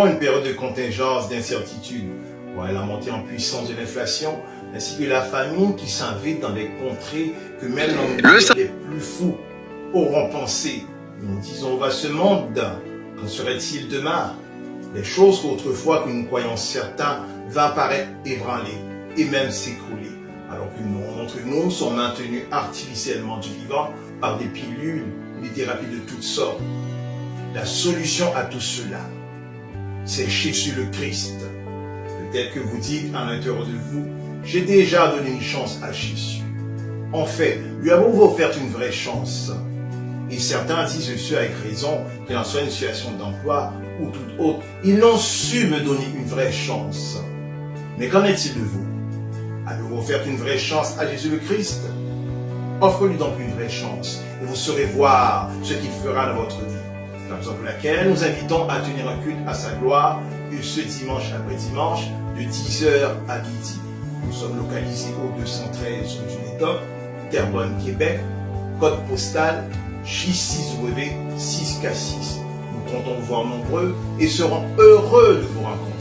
vivons une période de contingence, d'incertitude. Ouais, la montée en puissance de l'inflation, ainsi que la famine qui s'invite dans des contrées que même les plus fous auront pensé. Nous disons, va ce monde, qu'en serait-il demain? Les choses qu'autrefois que nous croyons certains va paraître ébranlées et même s'écrouler, alors que nous, d'entre nous, sont maintenus artificiellement du vivant par des pilules, des thérapies de toutes sortes. La solution à tout cela, c'est Jésus le Christ. Peut-être que vous dites à l'intérieur de vous, j'ai déjà donné une chance à Jésus. En fait, lui avons-vous offert une vraie chance? Et certains disent ceux avec raison, qu'il en soit une situation d'emploi ou toute autre, ils n'ont su me donner une vraie chance. Mais qu'en est-il de vous? Avez-vous offert une vraie chance à Jésus le Christ? Offre-lui donc une vraie chance et vous saurez voir ce qu'il fera dans votre vie. C'est la raison pour laquelle nous invitons à tenir un culte à sa gloire ce dimanche après dimanche de 10h à midi. Nous sommes localisés au 213 rue du Médoc, Terrebonne, Québec, code postal J6W 6K6. Nous comptons vous voir nombreux et serons heureux de vous rencontrer.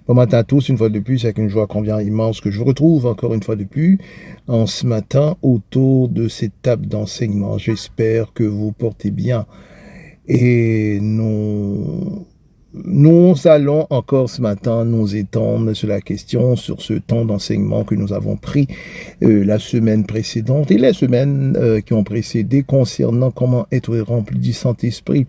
Bon matin à tous, une fois de plus, avec une joie combien immense que je vous retrouve encore une fois de plus en ce matin autour de cette table d'enseignement. J'espère que vous portez bien et nous allons encore ce matin nous étendre sur la question, sur ce temps d'enseignement que nous avons pris la semaine précédente et les semaines qui ont précédé concernant comment être rempli du Saint-Esprit.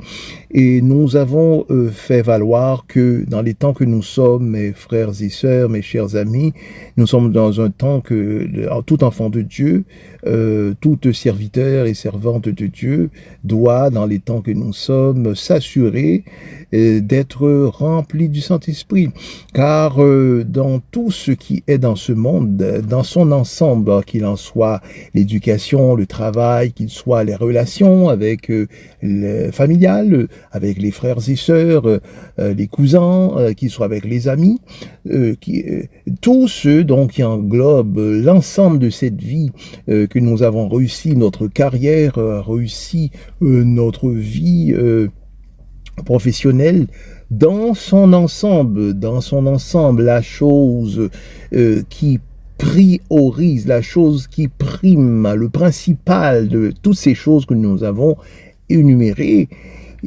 Et nous avons fait valoir que dans les temps que nous sommes, mes frères et sœurs, mes chers amis, nous sommes dans un temps que tout enfant de Dieu, tout serviteur et servante de Dieu doit, dans les temps que nous sommes, s'assurer d'être rempli du Saint-Esprit. Car dans tout ce qui est dans ce monde, dans son ensemble, qu'il en soit l'éducation, le travail, qu'il soit les relations avec le familial, avec les frères et sœurs, les cousins, qu'il soit avec les amis, tout ce donc qui englobe l'ensemble de cette vie que nous avons réussi, notre carrière, réussi notre vie professionnelle, dans son ensemble, la chose qui priorise, la chose qui prime, le principal de toutes ces choses que nous avons énumérées,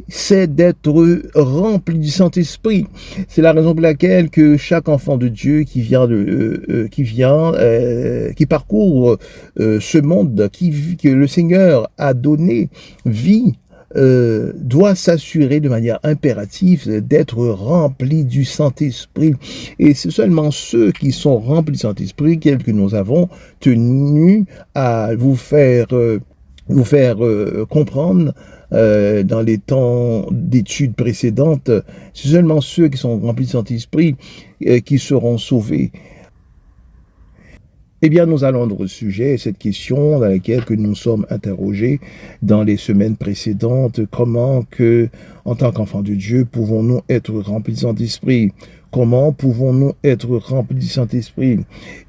c'est d'être rempli du Saint-Esprit. C'est la raison pour laquelle que chaque enfant de Dieu qui parcourt ce monde, que le Seigneur a donné vie, doit s'assurer de manière impérative d'être rempli du Saint-Esprit. Et c'est seulement ceux qui sont remplis du Saint-Esprit que nous avons tenu à vous faire comprendre dans les temps d'études précédentes. C'est seulement ceux qui sont remplis du Saint-Esprit qui seront sauvés. Eh bien, nous allons dans le sujet, cette question dans laquelle que nous sommes interrogés dans les semaines précédentes. Comment que, en tant qu'enfants de Dieu, pouvons-nous être remplis du Saint-Esprit? Comment pouvons-nous être remplis du Saint-Esprit?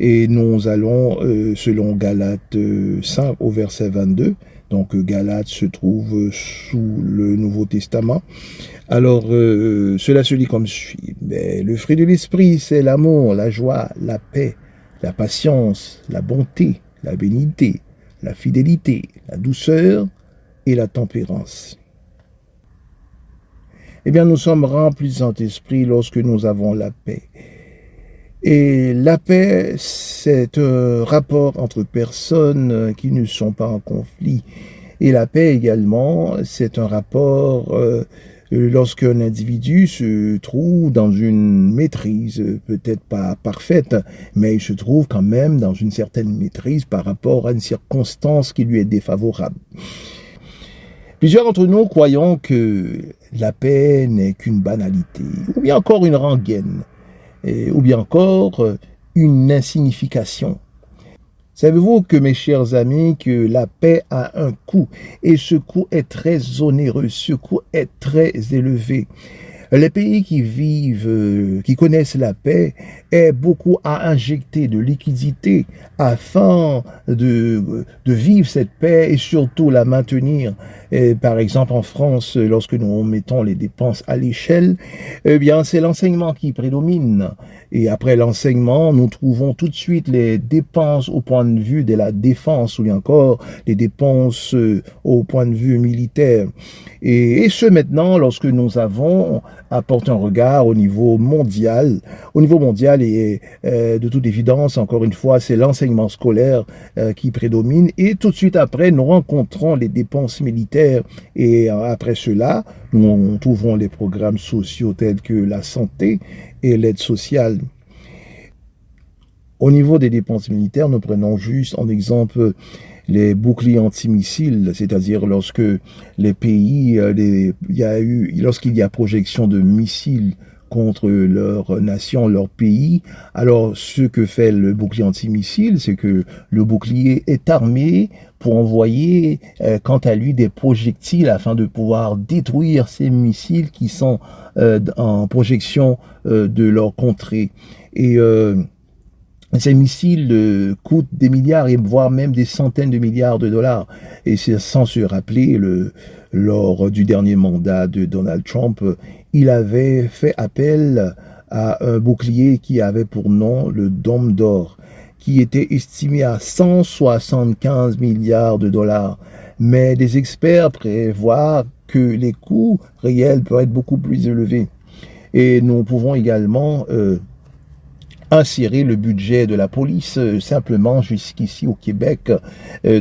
Et nous allons, selon Galates 5 au verset 22, donc Galates se trouve sous le Nouveau Testament. Alors, cela se lit comme suit. Mais le fruit de l'Esprit, c'est l'amour, la joie, la paix, la patience, la bonté, la bénignité, la fidélité, la douceur et la tempérance. Eh bien, nous sommes remplis du Saint-Esprit lorsque nous avons la paix. Et la paix, c'est un rapport entre personnes qui ne sont pas en conflit. Et la paix également, c'est un rapport lorsqu'un individu se trouve dans une maîtrise, peut-être pas parfaite, mais il se trouve quand même dans une certaine maîtrise par rapport à une circonstance qui lui est défavorable. Plusieurs d'entre nous croyons que la paix n'est qu'une banalité, ou bien encore une rengaine, ou bien encore une insignification. Savez-vous que, mes chers amis, que la paix a un coût, et ce coût est très onéreux, ce coût est très élevé. Les pays qui vivent, qui connaissent la paix, aient beaucoup à injecter de liquidité afin de vivre cette paix et surtout la maintenir. Et par exemple, en France, lorsque nous mettons les dépenses à l'échelle, eh bien, c'est l'enseignement qui prédomine. Et après l'enseignement, nous trouvons tout de suite les dépenses au point de vue de la défense, ou bien encore les dépenses au point de vue militaire. Et ce maintenant, lorsque nous avons apporté un regard au niveau mondial. Au niveau mondial, et de toute évidence, encore une fois, c'est l'enseignement scolaire qui prédomine. Et tout de suite après, nous rencontrons les dépenses militaires. Et après cela, nous trouverons les programmes sociaux tels que la santé et l'aide sociale. Au niveau des dépenses militaires, nous prenons juste en exemple les boucliers antimissiles, c'est-à-dire lorsque les pays, lorsqu'il y a projection de missiles contre leur nation, leur pays, alors ce que fait le bouclier antimissile, c'est que le bouclier est armé pour envoyer, quant à lui, des projectiles afin de pouvoir détruire ces missiles qui sont en projection de leur contrée. Et ces missiles coûtent des milliards et voire même des centaines de milliards de dollars. Et c'est sans se rappeler, lors du dernier mandat de Donald Trump, il avait fait appel à un bouclier qui avait pour nom le Dôme d'Or, qui était estimé à 175 milliards de dollars. Mais des experts prévoient que les coûts réels peuvent être beaucoup plus élevés. Et nous pouvons également insérer le budget de la police simplement jusqu'ici au Québec,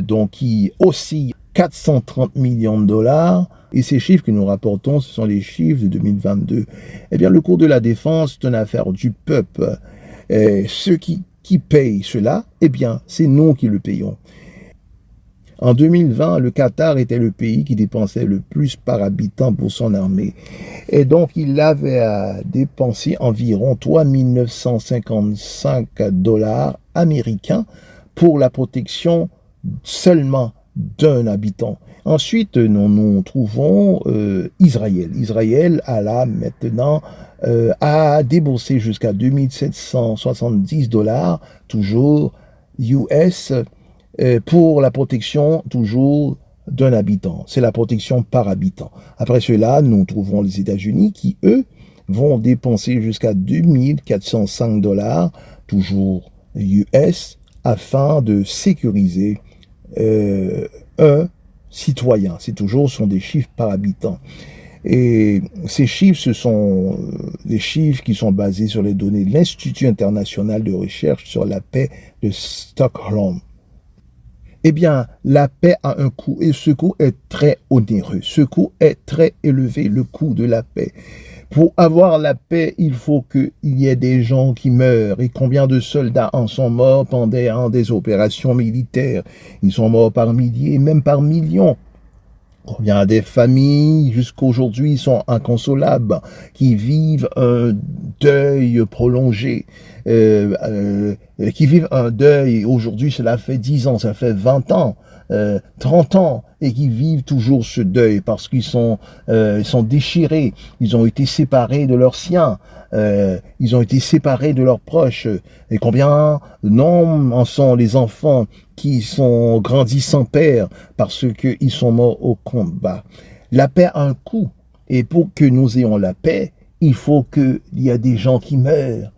donc qui oscille 430 millions de dollars. Et ces chiffres que nous rapportons, ce sont les chiffres de 2022. Eh bien, le cours de la défense est une affaire du peuple. Ceux qui payent cela, eh bien, c'est nous qui le payons. En 2020, le Qatar était le pays qui dépensait le plus par habitant pour son armée. Et donc, il avait à dépenser environ 3 955 dollars américains pour la protection seulement d'un habitant. Ensuite, nous trouvons Israël. Israël a là maintenant à débourser jusqu'à 2770 dollars, toujours US, pour la protection toujours d'un habitant. C'est la protection par habitant. Après cela, nous trouvons les États-Unis qui, eux, vont dépenser jusqu'à 2405 dollars, toujours US, afin de sécuriser un citoyen. C'est toujours sont des chiffres par habitant. Et ces chiffres, ce sont des chiffres qui sont basés sur les données de l'Institut international de recherche sur la paix de Stockholm. Eh bien, la paix a un coût, et ce coût est très onéreux. Ce coût est très élevé, le coût de la paix. Pour avoir la paix, il faut qu'il y ait des gens qui meurent. Et combien de soldats en sont morts pendant des opérations militaires? Ils sont morts par milliers, même par millions. Combien des familles, jusqu'aujourd'hui, sont inconsolables, qui vivent un deuil prolongé, qui vivent un deuil, aujourd'hui, cela fait 10 ans, ça fait 20 ans, 30 ans, et qui vivent toujours ce deuil parce qu'ils sont déchirés, ils ont été séparés de leurs siens, ils ont été séparés de leurs proches. Et combien nombre en sont les enfants qui sont grandis sans père parce qu'ils sont morts au combat. La paix a un coût. Et pour que nous ayons la paix, il faut qu'il y ait des gens qui meurent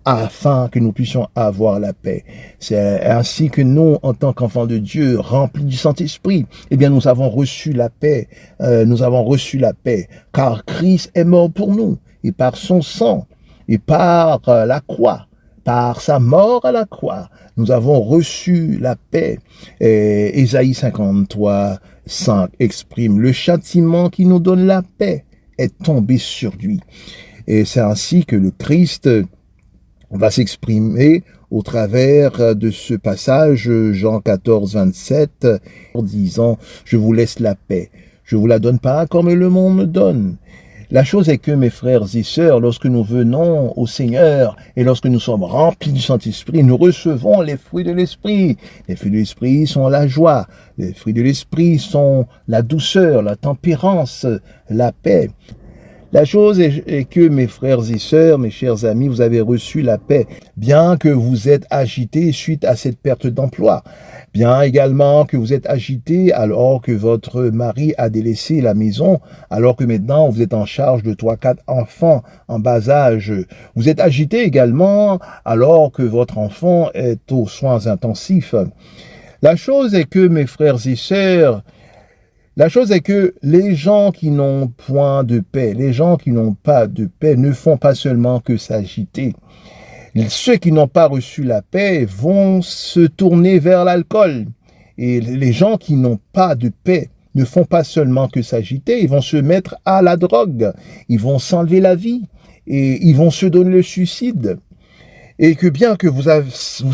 afin que nous puissions avoir la paix. C'est ainsi que nous, en tant qu'enfants de Dieu, remplis du Saint-Esprit, eh bien, nous avons reçu la paix. Nous avons reçu la paix, car Christ est mort pour nous, et par son sang, et par la croix, par sa mort à la croix, nous avons reçu la paix. Et Ésaïe 53, 5 exprime: le châtiment qui nous donne la paix est tombé sur lui. Et c'est ainsi que le Christ va s'exprimer au travers de ce passage, Jean 14, 27, en disant: je vous laisse la paix, je vous la donne pas comme le monde me donne. La chose est que, mes frères et sœurs, lorsque nous venons au Seigneur et lorsque nous sommes remplis du Saint-Esprit, nous recevons les fruits de l'Esprit. Les fruits de l'Esprit sont la joie, les fruits de l'Esprit sont la douceur, la tempérance, la paix. La chose est que, mes frères et sœurs, mes chers amis, vous avez reçu la paix, bien que vous êtes agités suite à cette perte d'emploi, bien également que vous êtes agités alors que votre mari a délaissé la maison, alors que maintenant vous êtes en charge de 3-4 enfants en bas âge. Vous êtes agités également alors que votre enfant est aux soins intensifs. La chose est que, mes frères et sœurs, la chose est que les gens qui n'ont point de paix, les gens qui n'ont pas de paix ne font pas seulement que s'agiter. Ceux qui n'ont pas reçu la paix vont se tourner vers l'alcool. Et les gens qui n'ont pas de paix ne font pas seulement que s'agiter, ils vont se mettre à la drogue, ils vont s'enlever la vie et ils vont se donner le suicide. Et que bien que vous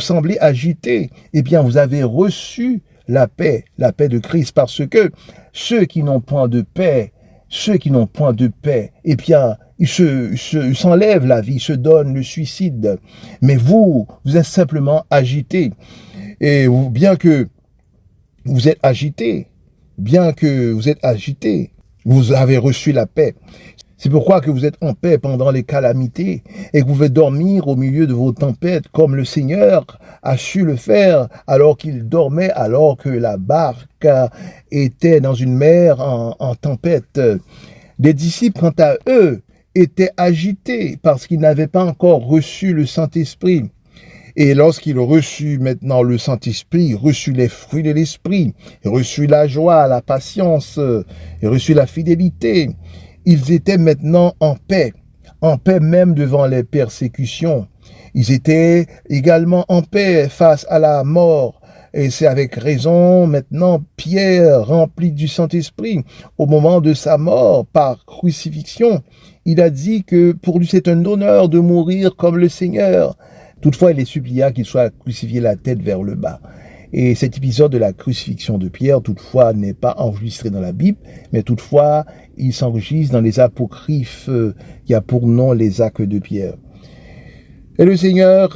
semblez agité, eh bien vous avez reçu la paix de Christ, parce que ceux qui n'ont point de paix, eh bien, ils s'enlèvent la vie, ils se donnent le suicide. Mais vous êtes simplement agités. Et bien que vous êtes agités, vous avez reçu la paix. C'est pourquoi que vous êtes en paix pendant les calamités et que vous pouvez dormir au milieu de vos tempêtes comme le Seigneur a su le faire alors qu'il dormait, alors que la barque était dans une mer en tempête. Les disciples, quant à eux, étaient agités parce qu'ils n'avaient pas encore reçu le Saint-Esprit. Et lorsqu'il reçut maintenant le Saint-Esprit, reçut les fruits de l'Esprit, reçut la joie, la patience, reçut la fidélité, ils étaient maintenant en paix même devant les persécutions. Ils étaient également en paix face à la mort. Et c'est avec raison maintenant Pierre, rempli du Saint-Esprit, au moment de sa mort par crucifixion, il a dit que pour lui c'est un honneur de mourir comme le Seigneur. Toutefois, il les supplia qu'il soit crucifié la tête vers le bas. Et cet épisode de la crucifixion de Pierre, toutefois, n'est pas enregistré dans la Bible, mais toutefois, il s'enregistre dans les apocryphes qui a pour nom les Actes de Pierre. Et le Seigneur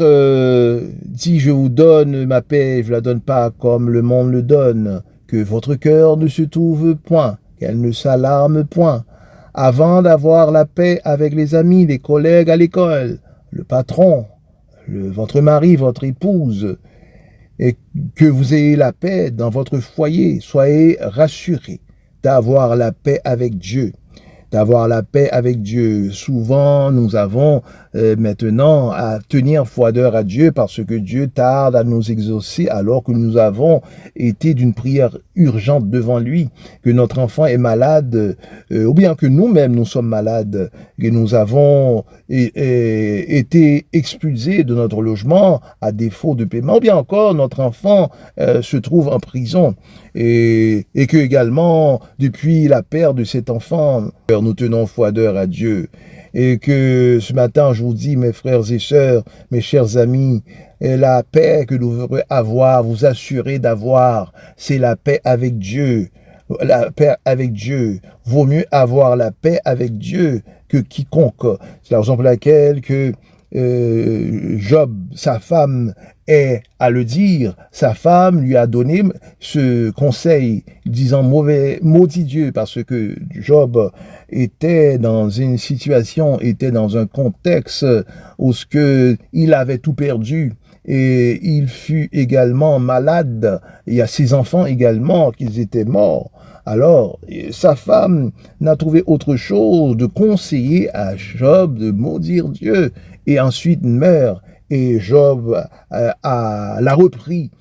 dit: je vous donne ma paix, je ne la donne pas comme le monde le donne, que votre cœur ne se trouve point, qu'elle ne s'alarme point. Avant d'avoir la paix avec les amis, les collègues à l'école, le patron, votre mari, votre épouse, et que vous ayez la paix dans votre foyer, soyez rassurés d'avoir la paix avec Dieu. Souvent, nous avons maintenant à tenir froideur à Dieu parce que Dieu tarde à nous exaucer alors que nous avons été d'une prière urgente devant lui, que notre enfant est malade, ou bien que nous-mêmes nous sommes malades, que nous avons été expulsés de notre logement à défaut de paiement, ou bien encore notre enfant se trouve en prison et que également depuis la perte de cet enfant, nous tenons froideur à Dieu. Et que ce matin, je vous dis, mes frères et sœurs, mes chers amis, la paix que nous devons avoir, vous assurer d'avoir, c'est la paix avec Dieu. La paix avec Dieu. Vaut mieux avoir la paix avec Dieu que quiconque. C'est la raison pour laquelle que Job, sa femme, est à le dire, sa femme lui a donné ce conseil, disant maudit Dieu, parce que Job était dans une situation, était dans un contexte où il avait tout perdu. Et il fut également malade. Il y a ses enfants également qui étaient morts. Alors, sa femme n'a trouvé autre chose de conseiller à Job de maudire Dieu. Et ensuite meurt. Et Job l'a repris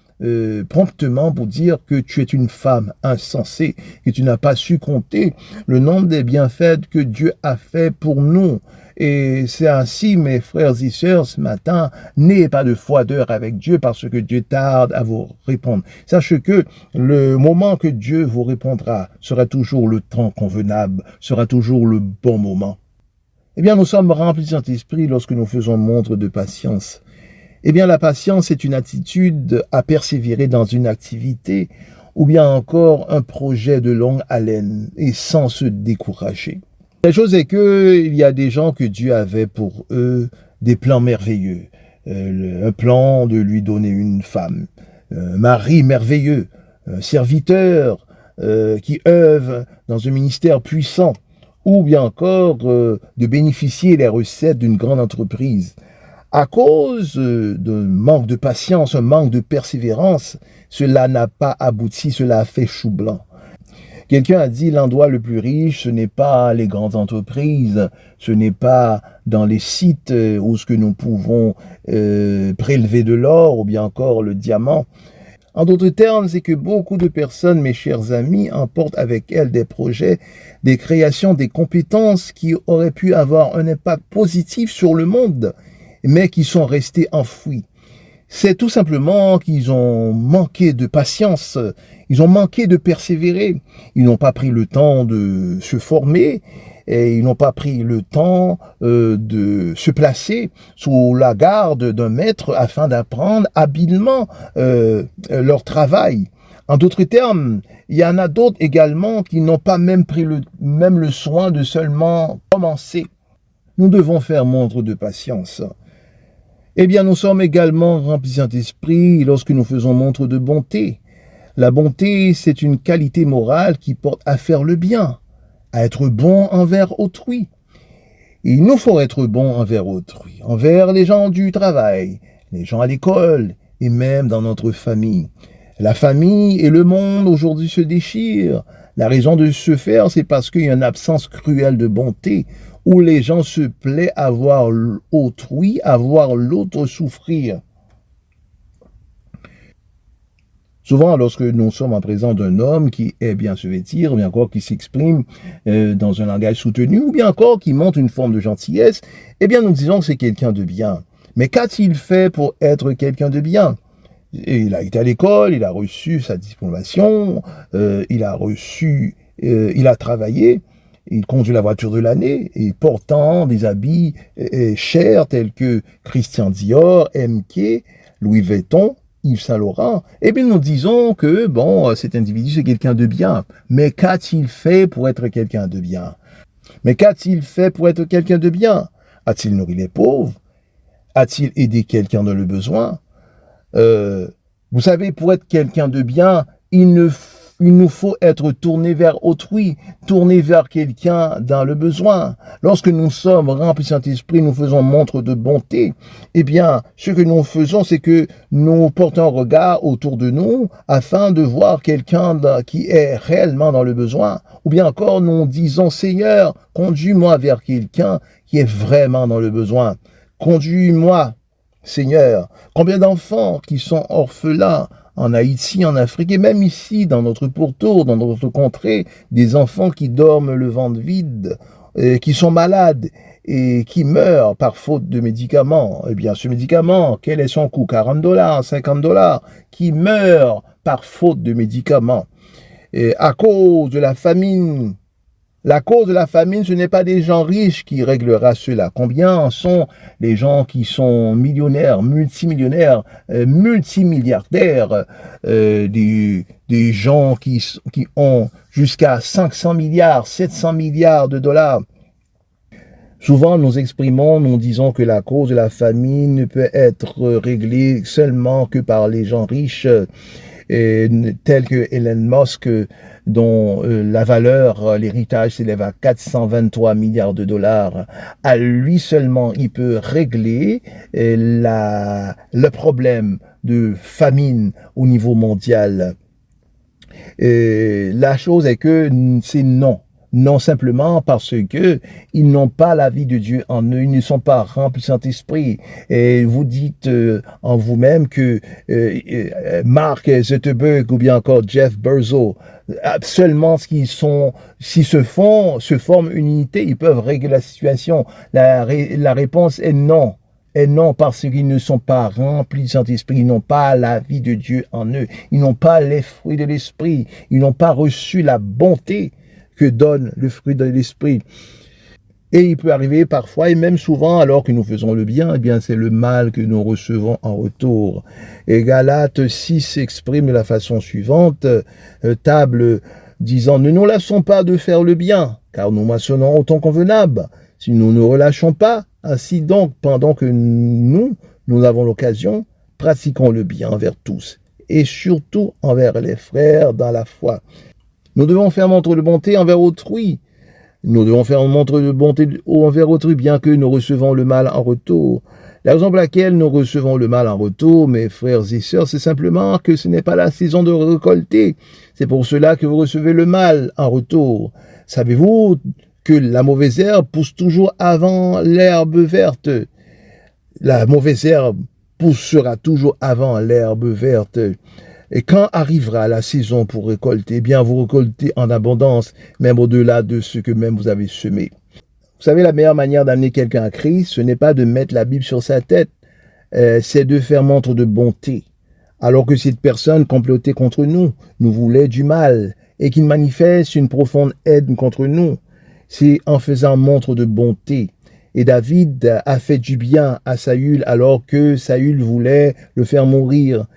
promptement pour dire que tu es une femme insensée, que tu n'as pas su compter le nombre des bienfaits que Dieu a fait pour nous. Et c'est ainsi, mes frères et sœurs, ce matin, n'ayez pas de froideur avec Dieu parce que Dieu tarde à vous répondre. Sachez que le moment que Dieu vous répondra sera toujours le temps convenable, sera toujours le bon moment. Eh bien, nous sommes remplis de Saint-Esprit lorsque nous faisons montre de patience. Eh bien, la patience est une attitude à persévérer dans une activité ou bien encore un projet de longue haleine et sans se décourager. La chose est que il y a des gens que Dieu avait pour eux des plans merveilleux. Un plan de lui donner une femme, un mari merveilleux, un serviteur qui œuvre dans un ministère puissant, ou bien encore de bénéficier des recettes d'une grande entreprise. À cause d'un manque de patience, un manque de persévérance, cela n'a pas abouti, cela a fait chou blanc. Quelqu'un a dit l'endroit le plus riche, ce n'est pas les grandes entreprises, ce n'est pas dans les sites où ce que nous pouvons prélever de l'or ou bien encore le diamant. En d'autres termes, c'est que beaucoup de personnes, mes chers amis, emportent avec elles des projets, des créations, des compétences qui auraient pu avoir un impact positif sur le monde, mais qui sont restés enfouis. C'est tout simplement qu'ils ont manqué de patience, ils ont manqué de persévérer, ils n'ont pas pris le temps de se former, et ils n'ont pas pris le temps de se placer sous la garde d'un maître afin d'apprendre habilement leur travail. En d'autres termes, il y en a d'autres également qui n'ont pas même pris le soin de seulement commencer. Nous devons faire montre de patience. Eh bien, nous sommes également remplis de Saint-Esprit lorsque nous faisons montre de bonté. La bonté, c'est une qualité morale qui porte à faire le bien, à être bon envers autrui. Il nous faut être bon envers autrui, envers les gens du travail, les gens à l'école et même dans notre famille. La famille et le monde aujourd'hui se déchirent. La raison de ce faire, c'est parce qu'il y a une absence cruelle de bonté, où les gens se plaisent à voir autrui, à voir l'autre souffrir. Souvent, lorsque nous sommes en présence d'un homme qui est bien se vêtir, ou bien encore qui s'exprime dans un langage soutenu, ou bien encore qui montre une forme de gentillesse, eh bien nous disons que c'est quelqu'un de bien. Mais qu'a-t-il fait pour être quelqu'un de bien? Et il a été à l'école, il a reçu sa diplomation, il a travaillé, il conduit la voiture de l'année, et portant des habits chers tels que Christian Dior, MK, Louis Vuitton, Yves Saint Laurent. Eh bien, nous disons que, bon, cet individu, c'est quelqu'un de bien. Mais qu'a-t-il fait pour être quelqu'un de bien? Mais qu'a-t-il fait pour être quelqu'un de bien? A-t-il nourri les pauvres? A-t-il aidé quelqu'un dans le besoin? Vous savez, pour être quelqu'un de bien, il nous faut être tourné vers autrui, tourné vers quelqu'un dans le besoin. Lorsque nous sommes remplis de Saint-Esprit, nous faisons montre de bonté. Eh bien, ce que nous faisons, c'est que nous portons un regard autour de nous afin de voir quelqu'un qui est réellement dans le besoin. Ou bien encore, nous disons, Seigneur, conduis-moi vers quelqu'un qui est vraiment dans le besoin. Conduis-moi, Seigneur. Combien d'enfants qui sont orphelins en Haïti, en Afrique, et même ici, dans notre pourtour, dans notre contrée, des enfants qui dorment le ventre vide, qui sont malades et qui meurent par faute de médicaments. Eh bien, ce médicament, quel est son coût? 40 $, 50 $, qui meurent par faute de médicaments. Et à cause de la famine. La cause de la famine, ce n'est pas des gens riches qui réglera cela. Combien sont les gens qui sont millionnaires, multimillionnaires, multimilliardaires, des gens qui ont jusqu'à 500 milliards, 700 milliards de dollars. Souvent, nous exprimons, nous disons que la cause de la famine ne peut être réglée seulement que par les gens riches, tels que Elon Musk, dont la valeur, l'héritage s'élève à 423 milliards de dollars. À lui seulement, il peut régler le problème de famine au niveau mondial. La chose est que c'est non. Non simplement parce que ils n'ont pas la vie de Dieu en eux, ils ne sont pas remplis du Saint-Esprit. Et vous dites en vous-même que Mark Zuckerberg ou bien encore Jeff Bezos, seulement s'ils se forment une unité, ils peuvent régler la situation. La réponse est non. Et non, parce qu'ils ne sont pas remplis du Saint-Esprit, ils n'ont pas la vie de Dieu en eux, ils n'ont pas les fruits de l'Esprit, ils n'ont pas reçu la bonté que donne le fruit de l'Esprit. Et il peut arriver parfois, et même souvent, alors que nous faisons le bien, eh bien c'est le mal que nous recevons en retour. Et Galates 6 exprime de la façon suivante, table disant, ne nous lassons pas de faire le bien, car nous moissonnons autant convenable. Si nous ne relâchons pas, ainsi donc, pendant que nous avons l'occasion, pratiquons le bien envers tous, et surtout envers les frères dans la foi. Nous devons faire montre de bonté envers autrui. Nous devons faire montre de bonté envers autrui, bien que nous recevons le mal en retour. La raison pour laquelle nous recevons le mal en retour, mes frères et sœurs, c'est simplement que ce n'est pas la saison de récolter. C'est pour cela que vous recevez le mal en retour. Savez-vous que la mauvaise herbe pousse toujours avant l'herbe verte? La mauvaise herbe poussera toujours avant l'herbe verte. Et quand arrivera la saison pour récolter, eh bien vous récoltez en abondance, même au-delà de ce que même vous avez semé. Vous savez, la meilleure manière d'amener quelqu'un à Christ, ce n'est pas de mettre la Bible sur sa tête, c'est de faire montre de bonté. Alors que cette personne complotait contre nous, nous voulait du mal, et qu'il manifeste une profonde haine contre nous, c'est en faisant montre de bonté. Et David a fait du bien à Saül alors que Saül voulait le faire mourir.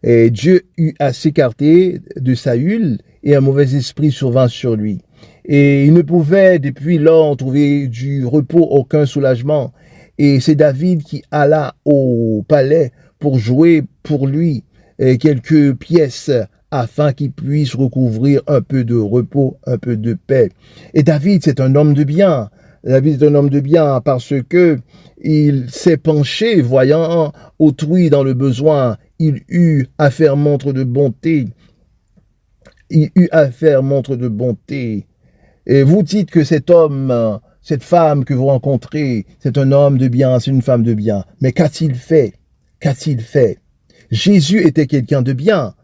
Et Dieu eut à s'écarter de Saül et un mauvais esprit survint sur lui. Et il ne pouvait depuis lors trouver du repos, aucun soulagement. Et c'est David qui alla au palais pour jouer pour lui quelques pièces afin qu'il puisse recouvrir un peu de repos, un peu de paix. Et David, c'est un homme de bien. David est un homme de bien parce que il s'est penché, voyant autrui dans le besoin. Il eut à faire montre de bonté. Il eut à faire montre de bonté. Et vous dites que cet homme, cette femme que vous rencontrez, c'est un homme de bien, c'est une femme de bien. Mais qu'a-t-il fait? Qu'a-t-il fait? Jésus était quelqu'un de bien,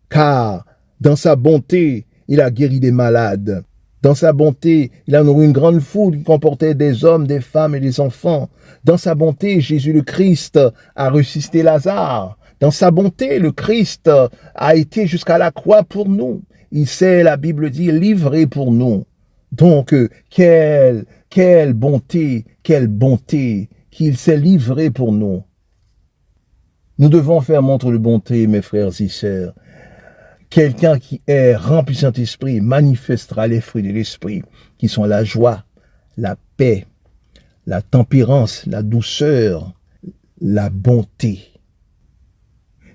car dans sa bonté, il a guéri des malades. Dans sa bonté, il a nourri une grande foule qui comportait des hommes, des femmes et des enfants. Dans sa bonté, Jésus le Christ a ressuscité Lazare. Dans sa bonté, le Christ a été jusqu'à la croix pour nous. Il s'est, la Bible dit, livré pour nous. Donc, quelle bonté qu'il s'est livré pour nous. Nous devons faire montre de bonté, mes frères et sœurs. Quelqu'un qui est rempli du Saint-Esprit manifestera les fruits de l'Esprit, qui sont la joie, la paix, la tempérance, la douceur, la bonté.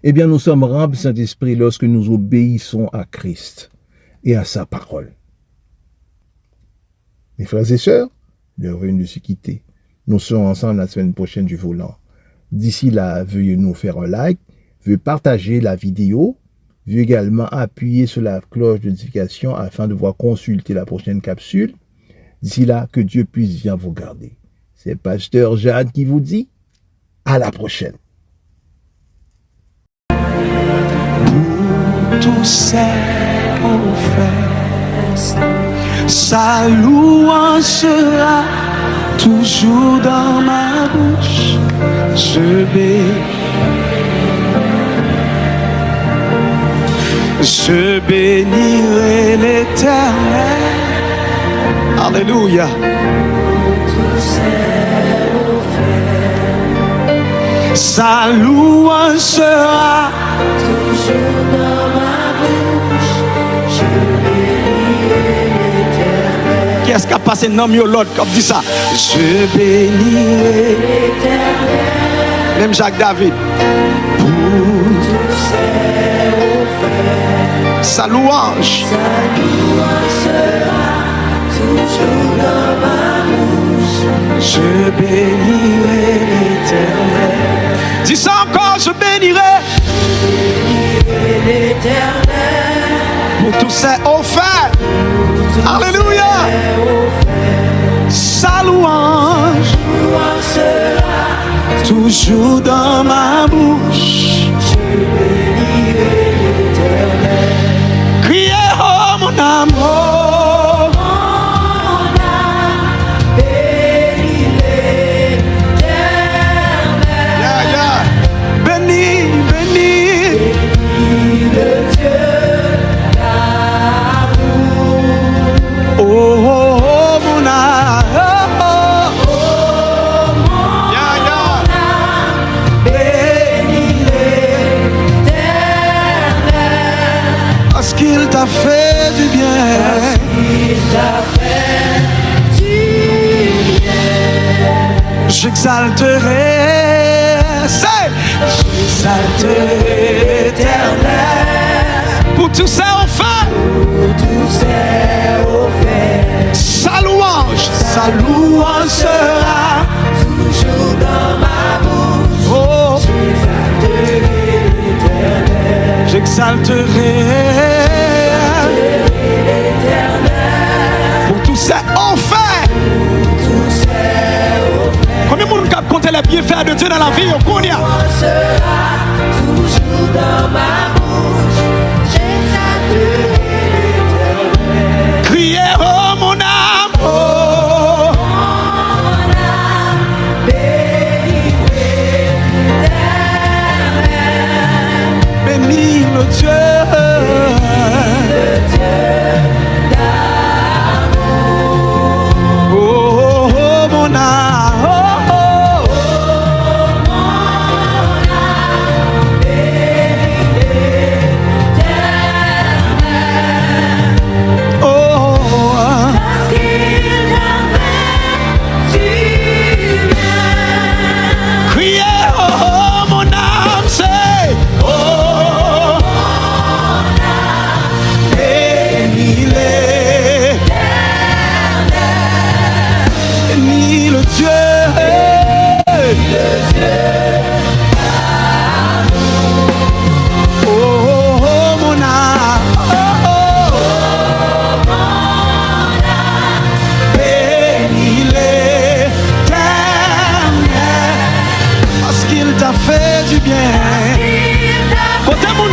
Eh bien, nous sommes remplis du Saint-Esprit lorsque nous obéissons à Christ et à sa parole. Mes frères et sœurs, l'heure vient de se quitter. Nous serons ensemble la semaine prochaine du volant. D'ici là, veuillez nous faire un like, veuillez partager la vidéo, veuillez également appuyer sur la cloche de notification afin de pouvoir consulter la prochaine capsule. D'ici là, que Dieu puisse bien vous garder. C'est Pasteur Jade qui vous dit à la prochaine. Pour tous ces offenses, sa louange sera toujours dans ma bouche. Je bénirai l'Éternel. Alléluia. Sa louange sera toujours dans ma bouche. Je bénirai l'Éternel. Qui est-ce qui a passé nom de l'autre comme dit ça? Je bénirai l'Éternel. Même Jacques David. Pour tous ses offenses, sa louange sera toujours dans ma bouche. Je bénirai l'Éternel. Dis ça encore, je bénirai l'Éternel. Pour tous ses offenses. Alléluia. Sa louange toujours dans ma bouche. Criez, oh mon amour. Béni, béni, le Dieu d'amour. Oh, oh, oh, mon âme, oh, oh, yeah, yeah. Béni l'Éternel, parce qu'il t'a fait du bien. Parce qu'il t'a fait du bien. J'exalterai. J'exalterai l'Éternel pour tous ses faits, pour tous ses faits. Sa louange sera toujours dans ma bouche. Oh, j'exalterai l'Éternel, j'exalterai l'Éternel pour tous ses faits. Combien de monde a compté les bienfaits de Dieu dans la vie? Kounia sera toujours dans ma bouche. J'exalterai l'Éternel. Criez, oh mon âme, oh mon âme, bénis l'Éternel. Bénis le Dieu, d'amour. Oh, oh, oh mon âme.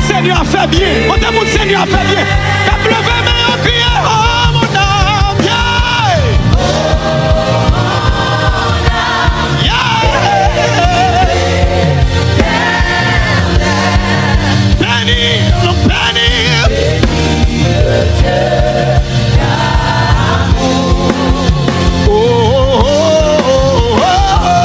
Seigneur a fait bien. Quand mon Seigneur a fait bien. Qu'a pleuvé, mais on crie, oh mon âme, yeah. Yeah. Béni, non béni. Oh, oh, oh, oh, oh.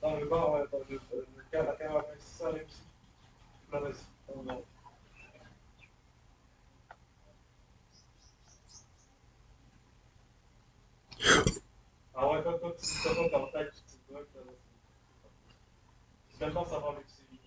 Dans le bar, ouais, dans le cas, la caméra, c'est ça, même si. Là, vas-y. Non. Ah ouais, quand t'es en taille, tu te bloques. Maintenant, ça va avec ces vidéos.